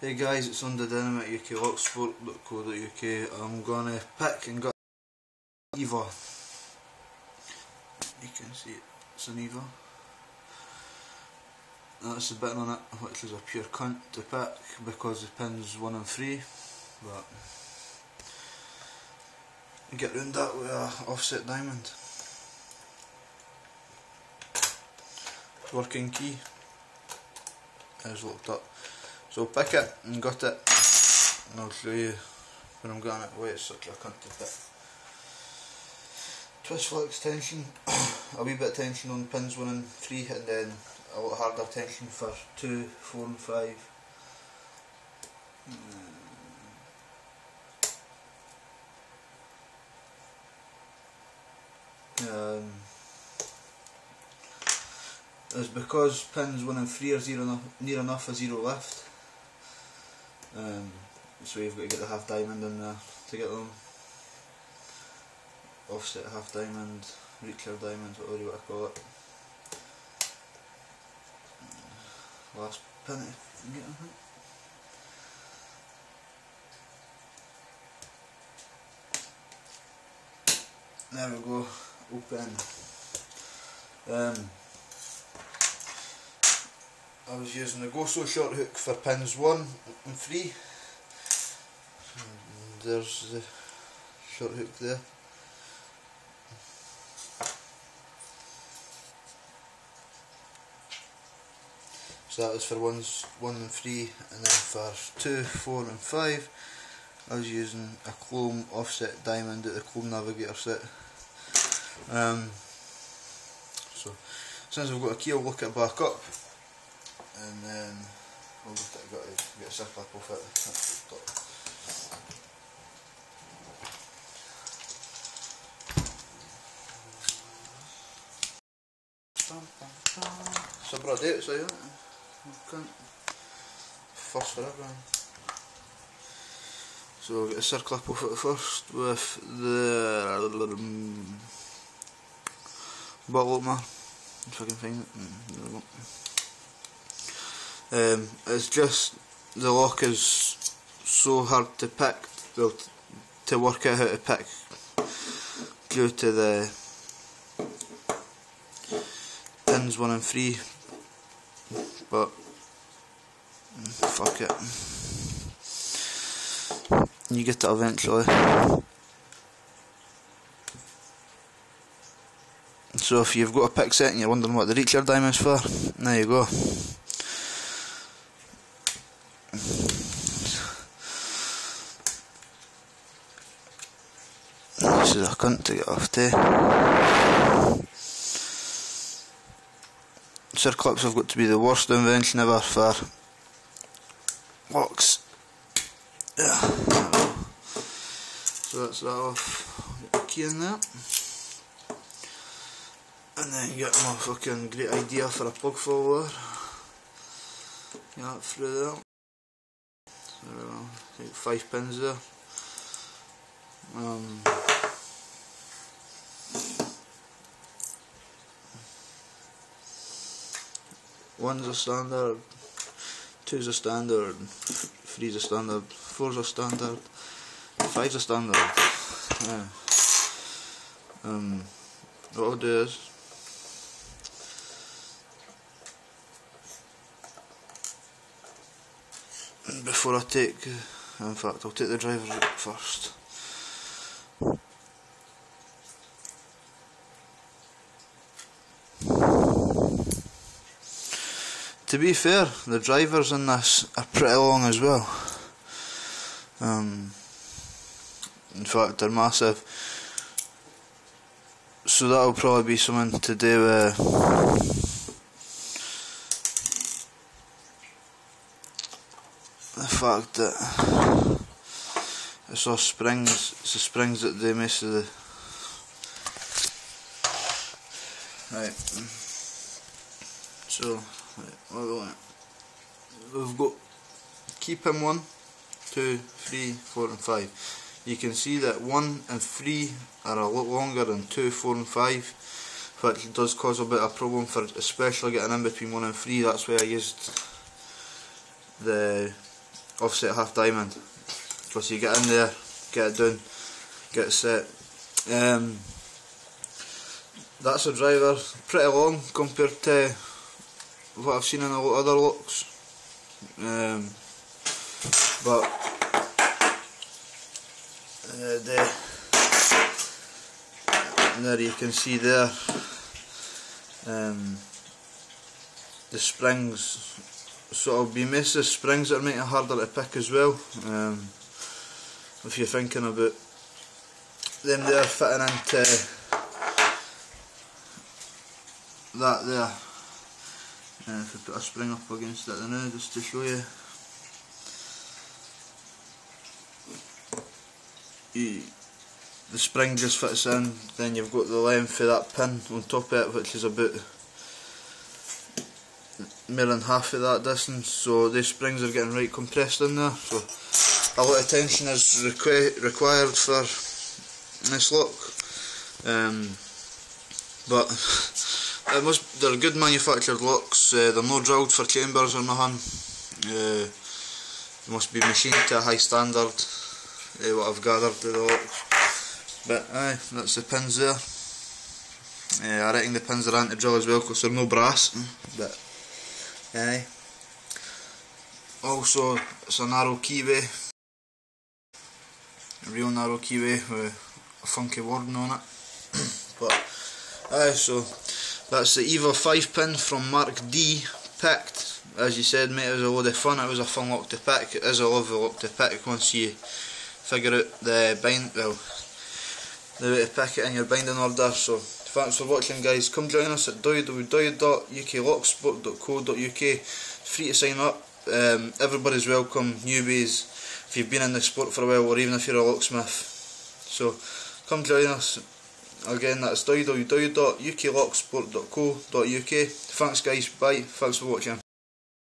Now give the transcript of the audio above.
Hey guys, it's under Dynamite UK, locksport.co.uk. I'm gonna pick and get EVVA. You can see it, it's an EVVA. That's the button on it, which is a pure cunt to pick because the pin's 1 and 3, but you get round that with a offset diamond. Working key is locked up. So pick it and gut it, and I'll show you when I'm getting it away. It's such a cunt to pick. Twist flex tension, a wee bit of tension on pins 1 and 3, and then a lot harder tension for 2, 4 and 5. It's because pins 1 and 3 are near enough a zero lift. So you've got to get the half diamond in there to get them. Offset half diamond, reclear diamond, whatever you want to call it. Last pin if you can get them. There we go, open. I was using the Go-So short hook for pins 1 and 3. And there's the short hook there. So that was for 1 and 3, and then for 2, 4 and 5 I was using a chrome offset diamond at the Chrome Navigator set. So since we've got a key, I'll look it back up. And then we'll just got to get a circle up off it at the top. It's a bra date, so yeah. First for everyone. So we'll get a circle up off it first with the bottle opener, if I can find it. There we go. It's just the lock is so hard to pick, well, to work out how to pick due to the pins 1 and 3, but fuck it, you get it eventually. So if you've got a pick set and you're wondering what the reclear diamond's for, there you go. This is a cunt to get off to. Circlips have got to be the worst invention ever for locks. Yeah. So that's that off. Get the key in there. And then get my fucking great idea for a plug follower. Get that through there. So there we go. 5 pins there. One's a standard, 2's a standard, 3's a standard, 4's a standard, 5's a standard. Yeah. What I'll do is before I take, in fact I'll take the driver out first. To be fair, the drivers in this are pretty long as well. In fact, they're massive. So that'll probably be something to do with the fact that it's all springs. It's the springs that do most of the. Right. So. We've got key pin 1, 2, 3, 4 and 5. You can see that 1 and 3 are a lot longer than 2, 4 and 5, which does cause a bit of a problem for especially getting in between 1 and 3. That's why I used the offset half diamond, because you get in there, get it done, get it set. That's a driver, pretty long compared to what I've seen in a lot of other locks, but there you can see there, the springs, so it'll be most of the springs that are making it harder to pick as well. If you're thinking about them there fitting into that there, if we put a spring up against it now just to show you, the spring just fits in, then you've got the length of that pin on top of it, which is about more than half of that distance, so these springs are getting right compressed in there, so a lot of tension is required for this lock, but they're good manufactured locks. They're not drilled for chambers or nothing. They must be machined to a high standard, what I've gathered with the locks. But aye, that's the pins there. I reckon the pins are anti-drill as well because they're no brass. But aye. Also, it's a narrow keyway, a real narrow keyway with a funky wording on it. But aye, so that's the EVVA 5 pin from Mark D, picked. As you said, mate, it was a load of fun. It was a fun lock to pick. It is a lovely lock to pick once you figure out the the way to pick it in your binding order. So thanks for watching, guys. Come join us at www.uklocksport.co.uk. Free to sign up. Everybody's welcome, newbies, if you've been in the sport for a while, or even if you're a locksmith. So come join us. Again, that's www.uklocksport.co.uk. Thanks, guys. Bye. Thanks for watching.